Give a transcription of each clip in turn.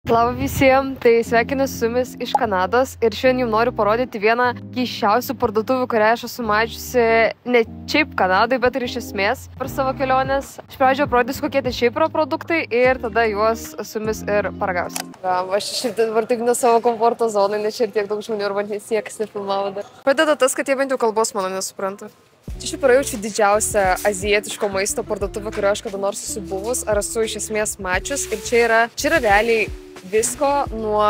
Labą visiems, tai sveikinu su jumis iš Kanados ir šiandien jums noriu parodyti vieną keisčiausių parduotuvių, kurią aš esu mačiusi ne šiaip Kanadai, bet ir iš esmės per savo keliones. Iš pradžio parodysiu, kokie tai šiaip yra produktai ir tada juos su jumis ir paragausiu. Aš šiaip dabar taip ne savo komforto zonai, nes čia ir tiek daug žmonių arba niekas nefilmavo dar. Pradeda tas, kad jie bent jau kalbos mano nesupranta. Čia šiaip jaučiu didžiausią azijietiško maisto parduotuvę, kurio aš kada nors esu buvus, ar esu iš esmės mačius. Ir čia yra realiai visko nuo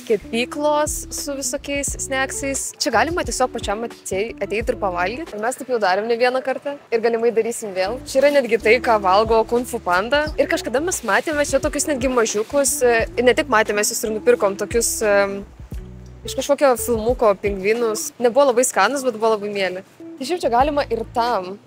kepyklos su visokiais snacksais. Čia galima tiesiog pačiam ateiti ir pavalgyti. Ir mes taip jau darėm ne vieną kartą ir galimai darysim vėl. Čia yra netgi tai, ką valgo Kung Fu Panda. Ir kažkada mes matėme čia tokius netgi mažiukus. Ir ne tik matėme, mes jūs ir nupirkom tokius iš kažkokio filmuko pingvinus. Nebuvo labai skanus, bet buvo labai mėly. Tai šiaip čia galima ir tam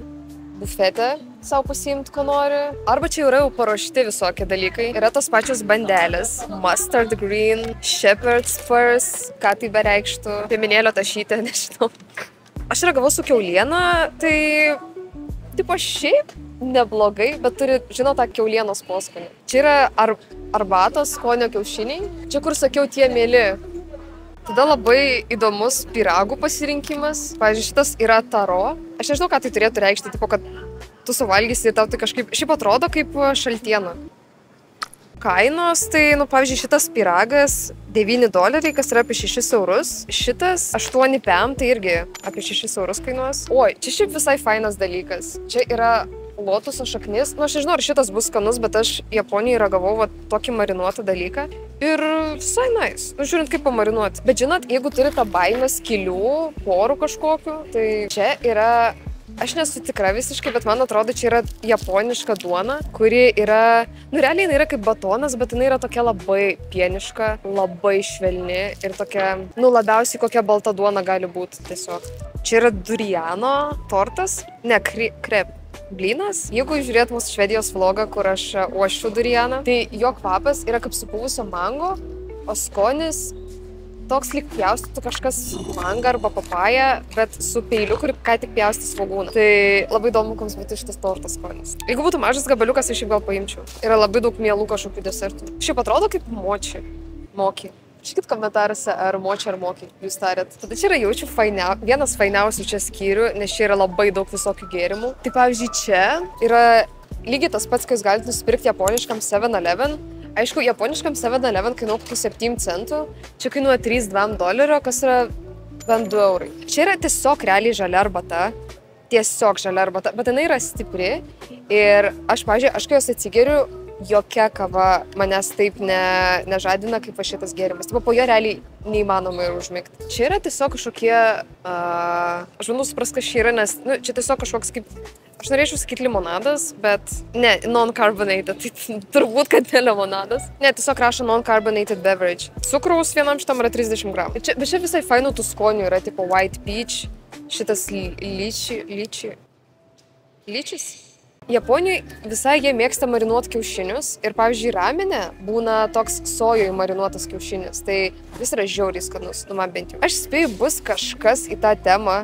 bufete savo pasiimti, ko nori. Arba čia yra jau paruošti visokie dalykai. Yra tos pačios bandelės. Mustard green, shepherd's purse, ką tai bereikštų. Piemenėlio tašytė, nežinau. Aš ragavau su kiauliena, tai tipo šiaip neblogai, bet turi, žinau, tą kiaulienos poskonį. Čia yra arbatos skonio kiaušiniai. Čia, kur sakiau, tie mėly. Tada labai įdomus pyragų pasirinkimas. Pavyzdžiui, šitas yra taro. Aš nežinau, ką tai turėtų reikšti, tipo, kad tu suvalgysi ir tau tai kažkaip šiaip atrodo kaip šaltiena. Kainos, tai, pavyzdžiui, šitas pyragas $9, kas yra apie 6 eurus. Šitas 8 pm, tai irgi apie 6 eurus kainuos. Oi, čia šiaip visai fainas dalykas. Čia yra lotuso šaknis. Aš nežinau, ar šitas bus skanus, bet aš Japonijoje ragavau tokį marinuotą dalyką. Ir visai nice. Žiūrint, kaip pamarinuoti. Bet žinot, jeigu turite baimę skylių, porų kažkokių, tai čia yra... Aš nesu tikra visiškai, bet man atrodo, čia yra japoniška duona, kuri yra... realiai jinai yra kaip batonas, bet jinai yra tokia labai pieniška, labai švelni ir tokia, labiausiai kokia balta duona gali būti tiesiog. Čia yra duriano tortas, ne, krep. Blynas. Jeigu žiūrėt mūsų Švedijos vlogą, kur aš uošiu durianą, tai jo kvapas yra kaip supuvusio mango, o skonis toks lyg pjaustytų kažkas mangą arba papają, bet su peiliu, kur ką tik pjaustė svogūną. Tai labai įdomu, koks būtų šitas tortas skonis. Jeigu būtų mažas gabaliukas, aš jį gal paimčiau. Yra labai daug mielų kažkokių desertų. Šiaip atrodo kaip moki. Šikit komentaruose, ar moči, ar moki, jūs tarėt. Tada čia yra jaučiu vienas fainiausių čia skyrių, nes čia yra labai daug visokių gėrimų. Tai pavyzdžiui, čia yra lygiai tas pats, kai jūs galite nusipirkti japoniškam 7-Eleven. Aišku, japoniškam 7-Eleven kainuoja kokių 7 centų, čia kainuoja $3, kas yra bent 2 eurai. Čia yra tiesiog realiai žalia arbata, bet jinai yra stipri ir aš, pavyzdžiui, kai jos atsigeriu, jokia kava manęs taip nežadina, kaip va šitas gėrimas. Taip, po jo realiai neįmanoma ir užmigti. Čia yra tiesiog kažkokie, aš manau supras, kas čia yra, nes čia tiesiog kažkoks kaip, aš norėčiau sakyti limonadas, bet ne, non-carbonated, tai turbūt, kad ne limonadas. Ne, tiesiog rašo non-carbonated beverage. Cukraus vienam šitam yra 30 gramų. Bet čia visai fainų tų skonių yra, tipo white peach, šitas lyčis. Japonijoje visai jie mėgsta marinuoti kiaušinius ir, pavyzdžiui, ramene būna toks sojoje marinuotas kiaušinis. Tai jis yra žiauriai skanus, man bent jau. Aš spėju, bus kažkas į tą temą,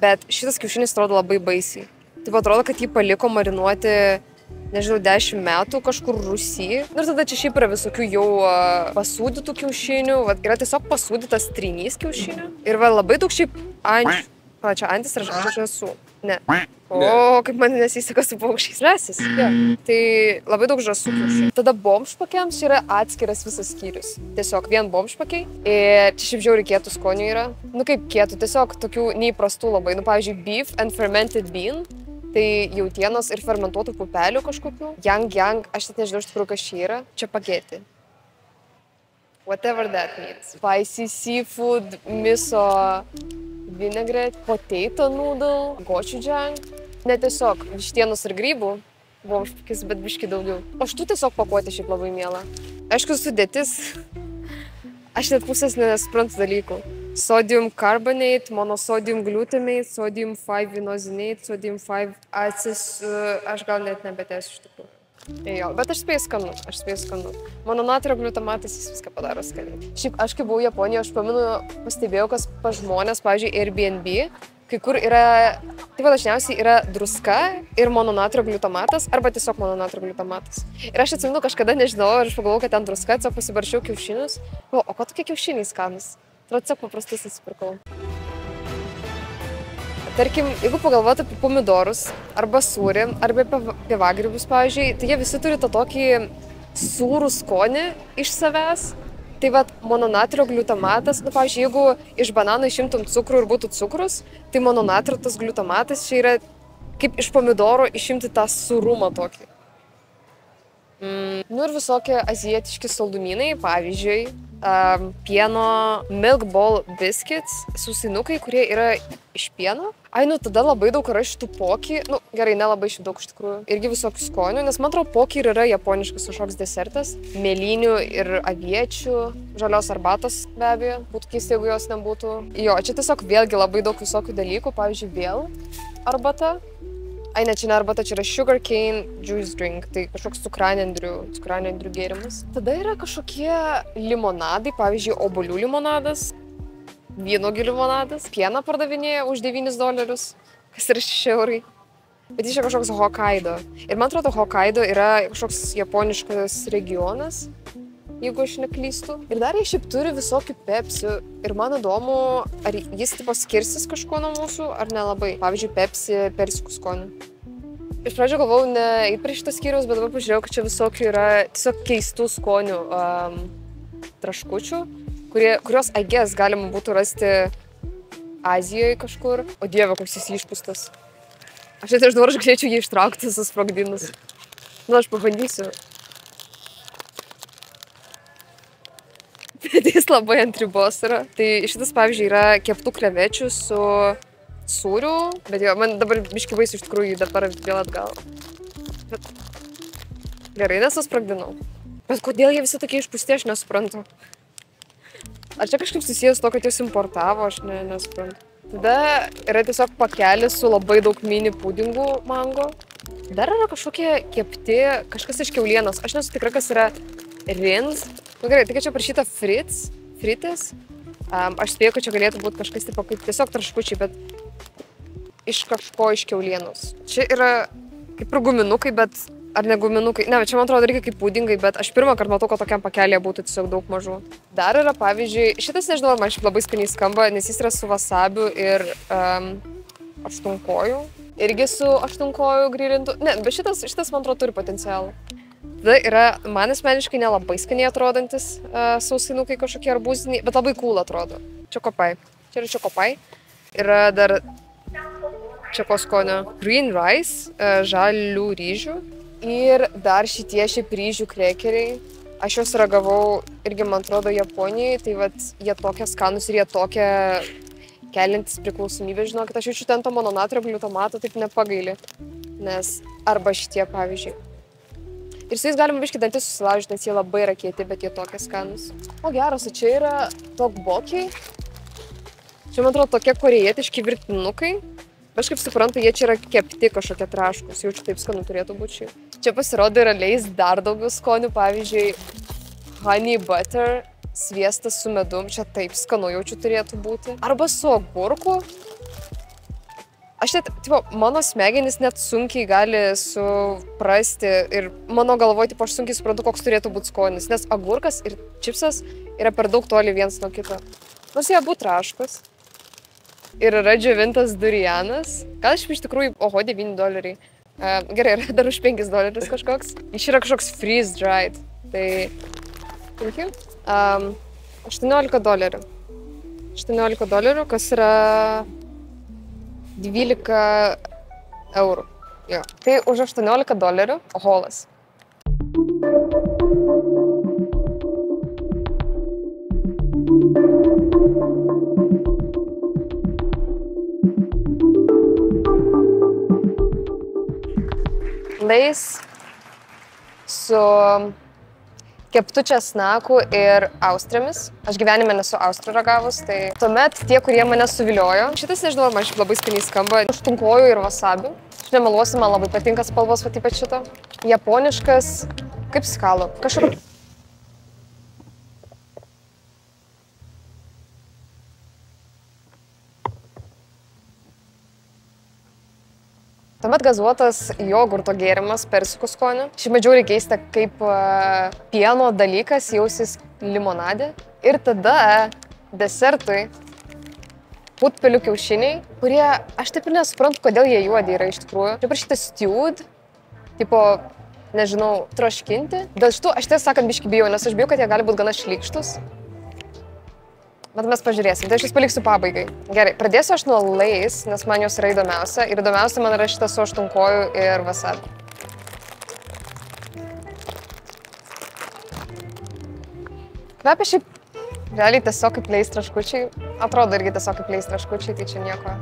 bet šitas kiaušinis atrodo labai baisiai. Taip atrodo, kad jį paliko marinuoti, nežinau, 10 metų kažkur Rusijai. Ir tada čia šiaip yra visokių jau pasūdytų kiaušinių. Yra tiesiog pasūdytas trynys kiaušinių. Ir labai daug šiaip čia antis ir žąsų. Ne. O, kaip man nesiseka su paukščiais. Žąsis. Ja. Tai labai daug žąsų kiaušinių. Tada bomžpakiams čia yra atskiras visas skyrius. Tiesiog vien bomžpakiai. Ir čia šiaip žiauriai kietų skonių yra. Kaip kietų, tiesiog tokių neįprastų labai. Pavyzdžiui, beef and fermented bean. Tai jautienos ir fermentuotų pupelių kažkokių. Yang, aš net nežinau iš tikrųjų, kas čia yra. Čia pagėti. Whatever that means. Spicy seafood, miso vinaigrette, potato noodle, gochujang. Ne tiesiog vištienos ir grybų, bomžpakis, bet biški daugiau. O šitų tiesiog pakuotė šiaip labai miela. Aišku, sudėtis, aš net pusės nesuprantu dalykų. Sodium carbonate, monosodium glutamate, sodium 5-inosinate, sodium 5-acis, aš gal net nebetęsiu iš tikrųjų. Jo, bet aš spėju skanu. Mononatrio glutamatas jis viską padaro skaniai. Šiaip aš kai buvau Japonijoje, aš pastebėjau, kas pas žmonės, pavyzdžiui, Airbnb, kai kur yra Tai va dažniausiai yra druska ir mononatrio gliutamatas arba tiesiog mononatrio gliutamatas. Ir aš atsimenu, kažkada nežinau, ir aš pagalvojau, kad ten druska, tiesiog pasibaršiau kiaušinius. O ko tokie kiaušiniai skanus? Tai tiesiog paprastus nusipirkau. Tarkim, jeigu pagalvoti apie pomidorus, arba sūrį, arba apie pievagrybius, pavyzdžiui, tai jie visi turi tą tokį sūrų skonį iš savęs. Tai va, mononatrio gliutamatas, pavyzdžiui, jeigu iš banano išimtum cukrų ir būtų cukrus, tai mononatrio tas gliutamatas čia yra kaip iš pomidoro išimti tą sūrumą tokį. Nu ir visokie azijietiški saldumynai, pavyzdžiui, pieno Milk Ball Biscuits, sausainukai, kurie yra iš pieno. Ai, nu tada labai daug yra šitų poki, nu gerai, nelabai šitų daug iš tikrųjų, irgi visokių skonių, nes man atrodo poki ir yra japoniškas kažkoks desertas, mėlynių ir aviečių, žalios arbatos be abejo, būtų keista, jeigu jos nebūtų. Jo, čia tiesiog vėlgi labai daug visokių dalykų, pavyzdžiui, vėl arbata. Ai, ne, čia ne arbata, čia yra sugar cane juice drink, tai kažkoks cukranendrių gėrimas. Tada yra kažkokie limonadai, pavyzdžiui, obuolių limonadas, vynuogių limonadas, pieną pardavinėja už $9, kas yra 6 eurai. Bet jis čia kažkoks Hokkaido. Ir man atrodo, Hokkaido yra kažkoks japoniškas regionas, jeigu aš neklystu. Ir dar jie šiaip turi visokių pepsių. Ir man įdomu, ar jis tipo skirsis kažkuo nuo mūsų, ar nelabai. Pavyzdžiui, pepsi persikų skonių. Iš pradžio galvojau neįt prie šitą skyriaus, bet dabar pažiūrėjau, kad čia visokių yra tiesiog keistų skonių traškučių, kurios, I guess, galima būtų rasti Azijoje kažkur. O dieve, koks jis išpūstas. Aš net iš dabar galėčiau jį ištraukti, susprogdinus. Nu, aš pabandysiu. Bet jis labai ant ribos yra. Tai šitas, pavyzdžiui, yra keptų krevečių su sūriu. Bet jo, man dabar biški baisu iš tikrųjų dabar vėl atgal. Bet gerai, nesusprogdinau. Bet kodėl jie visi tokie išpūsti, aš nesuprantu. Ar čia kažkaip susijęs to, kad jūs importavo, aš nesuprantu. Tada yra tiesiog pakelis su labai daug mini pudingų mango. Dar yra kažkokie kepti, kažkas iš kiaulienos. Aš nesu tikra, kas yra Rins. Nu gerai, tai čia parašyta frites. Aš spėjau, kad čia galėtų būti kažkas tipo kaip tiesiog traškučiai, bet iš kažko iš kiaulienos. Čia yra kaip ir guminukai, bet ar ne guminukai? Ne, čia man atrodo reikia kaip pudingai, bet aš pirmą kartą matau, kad tokiam pakelėje būtų tiesiog daug mažų. Dar yra, pavyzdžiui, šitas nežinau, man šiaip labai skaniai skamba, nes jis yra su wasabiu ir aštunkojų. Irgi su aštunkojų grilintų. Ne, bet šitas man atrodo turi potencialą. Tada yra man asmeniškai nelabai skaniai atrodantis sausainukai kažkokie arbūziniai, bet labai cool atrodo. Čiokopai. Čia yra čiokopai. Yra dar čioko skonio green rice, žalių ryžių. Ir dar šitie šiaip ryžių krekeriai. Aš juos ragavau irgi, man atrodo, Japonijai, tai vat jie tokie skanus ir jie tokie keliantis priklausomybę, žinokit, aš jaučiu ten to mononatrio gliutamato taip nepagaili. Nes arba šitie, pavyzdžiui. Ir su jais galima biškį dantis susilaužyti, nes jie labai yra kieti, bet jie tokie skanus. O geras, o čia yra tokbokiai. Čia, man atrodo, tokie korejietiški virtinukai. Aš kaip suprantu, jie čia yra kepti kažkokie traškus, jaučiu taip skanu turėtų būti šiaip. Čia pasirodo yra leis dar daugiau skonių, pavyzdžiui, honey butter, sviestas su medum, čia taip skanu jaučiu turėtų būti. Arba su agurku. Aš net, tipo, mano smegenys net sunkiai gali suprasti ir mano galvoje, tipo, aš sunkiai suprantu, koks turėtų būti skonis, nes agurkas ir čipsas yra per daug toli vienas nuo kito. Nors jie abu traškus. Ir yra džiovintas durianas. Gal iš tikrųjų, oho, $9. Gerai, yra dar už $5 kažkoks. Iš yra kažkoks freeze dried. Tai, thank you. $18. $18, kas yra 12 eurų. Jo. Tai už $18 holas. Leis su keptu česnaku ir austrėmis. Aš gyvenime nesu austrų ragavus, tai tuomet tie, kurie mane suviliojo. Šitas, nežinau, man šiaip labai skaniai skamba. Aštunkojų ir wasabių. Aš nemeluosiu, man labai patinka spalvos, va ypač šito. Japoniškas, kaip skalo. Kažkur. Tuomet gazuotas jogurto gėrimas persikų skonio. Šiaip žiauriai keista, kaip pieno dalykas jausis limonadė. Ir tada desertui putpelių kiaušiniai, kurie, aš taip ir nesuprantu, kodėl jie juodi yra iš tikrųjų. Taip ir šitas stewed, tipo, nežinau, troškinti. Dėl šitų aš tiesą sakant biškį bijau, nes aš bijau, kad jie gali būti gana šlykštus. Bet mes pažiūrėsim, tai aš jūs paliksiu pabaigai. Gerai, pradėsiu aš nuo Lay's, nes man jos yra įdomiausia. Ir įdomiausia man yra šitas su aštunkojų ir wasabi. Kvepia šiaip realiai tiesiog kaip Lay's traškučiai. Atrodo irgi tiesiog kaip Lay's traškučiai, tai čia nieko.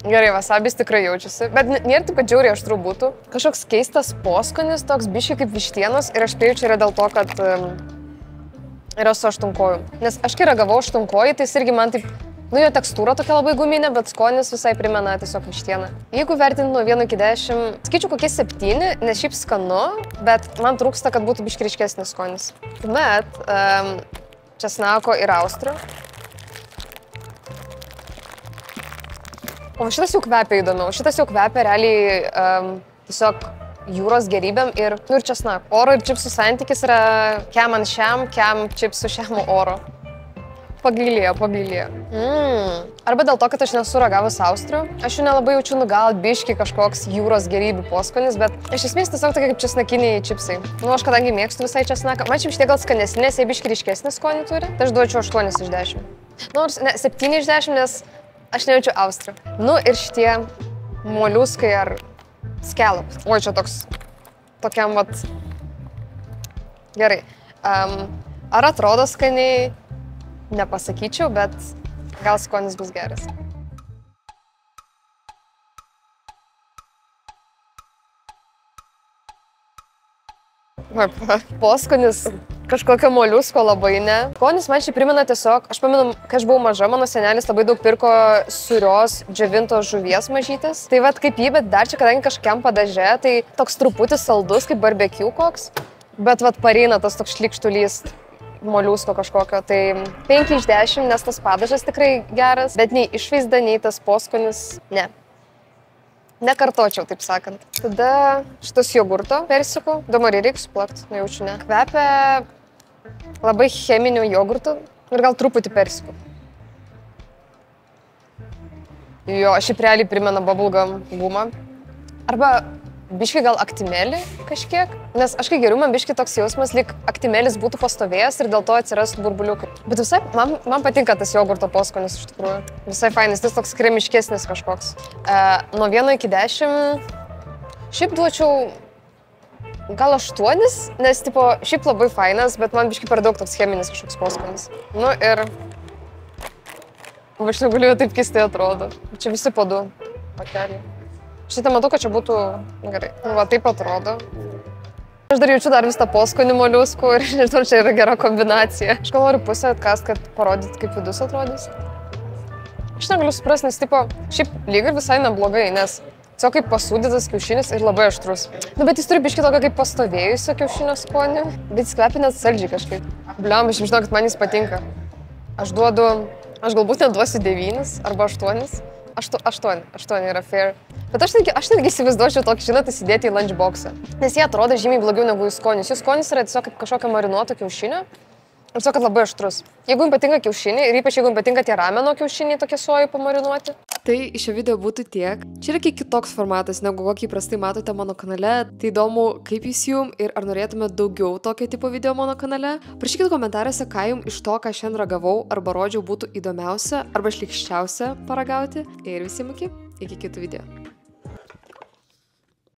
Gerai, wasabis tikrai jaučiasi, bet nėra taip, kad žiauriai aštru būtų. Kažkoks keistas poskonis, toks biškai kaip vištienos ir aš spėju, čia yra dėl to, kad yra su aštunkojų. Nes aš kai ragavau aštunkojį, tai jis irgi man taip, nu jo tekstūra tokia labai guminė, bet skonis visai primena tiesiog vištieną. Jeigu vertint nuo 1 iki 10, skaičiu kokie 7, nes šiaip skanu, bet man trūksta, kad būtų biškai ryškesnis skonis. Tuomet česnako ir austrių. O šitas jau kvepia įdomiau. Šitas jau kvepia realiai tiesiog jūros gerybėm ir česnaku. Oro ir čipsų santykis yra kem ant šiam, kem čipsų šiam oro. Pagailėjo. Arba dėl to, kad aš nesu ragavus austrių. Aš jų nelabai jaučiu, nu gal biški kažkoks jūros gerybių poskonis, bet iš esmės tiesiog tokie kaip česnakiniai čipsai. Nu, aš kadangi mėgstu visai česnaką. Man šiaip šitie gal skanesni, nes jie biški ryškesnį skonį turi. Tai aš duočiau 8 iš 10. Nors ne, 7 iš 10, nes aš nejaučiu austrių. Nu ir šitie moliuskai ar scallops. Oi, čia tokiam vat... Gerai. Ar atrodo skaniai? Nepasakyčiau, bet gal skonis bus geras. Poskonis kažkokio moliusko labai ne. Skonis man šiaip primena tiesiog, aš pamenu, kai aš buvau maža, mano senelis labai daug pirko sūrios džiovintos žuvies mažytės. Tai vat kaip jį, bet dar čia, kadangi kažkiam padaže, tai toks truputis saldus, kaip barbecue koks. Bet vat pareina tas toks šlikštulys moliusko kažkokio. Tai 5 iš 10, nes tas padažas tikrai geras, bet nei išvaizda, nei tas poskonis, ne. Nekartočiau, taip sakant. Tada šitas jogurto persikų. Dabar ir reikia suplakti, nejaučiu ne. Kvepia labai cheminių jogurtų ir gal truputį persikų. Jo, šiaip realiai primena bubblegum gumą. Arba biški gal aktimelį kažkiek. Nes aš kai geriu, man biški toks jausmas, lyg aktimelis būtų pastovėjęs ir dėl to atsirastų burbuliukai. Bet visai, man patinka tas jogurto poskonis iš tikrųjų. Visai fainis, tas toks kremiškesnis kažkoks. Nuo 1 iki 10, šiaip duočiau gal 8, nes tipo, šiaip labai fainas, bet man biški per daug toks cheminis kažkoks poskonis. Nu ir... Aš negaliu, taip keistai atrodo. Čia visi po 2 pakeliai. Šitą matau, kad čia būtų gerai. Nu, va, taip atrodo. Aš dar jaučiu dar vis tą poskonį moliuskų ir nežinau, čia yra gera kombinacija. Aš gal noriu pusę atkast, kad parodyti, kaip vidus atrodys. Aš negaliu suprasti, nes tipo, šiaip lyg ir visai neblogai, nes tiesiog kaip pasūdytas kiaušinis ir labai aštrus. Nu, bet jis turi biškį tokio kaip pastovėjusio kiaušinio skonį, bet jis kvepia net saldžiai kažkaip. Bliam, aš žinau, kad man jis patinka. Aš galbūt net duosiu 9 arba 8. 8 yra fair. Bet aš netgi įsivaizduočiau tokį, žinot, įsidėti į lunchboxą. Nes jie atrodo žymiai blogiau negu jų skonis. Jų skonis yra tiesiog kaip kažkokio marinuoto kiaušinio. Ir tiesiog, kad labai aštrus. Jeigu jums patinka kiaušiniai ir ypač jeigu jums patinka tie rameno kiaušiniai tokie sojų pamarinuoti. Tai iš šio video būtų tiek. Čia yra kiek kitoks formatas, negu kokį įprastai matote mano kanale. Tai įdomu, kaip jis jums ir ar norėtumėte daugiau tokio tipo video mano kanale. Parašykite komentaruose, ką jums iš to, ką šiandien ragavau arba rodžiau, būtų įdomiausia arba šlykščiausia paragauti. Ir visiems iki kitų video.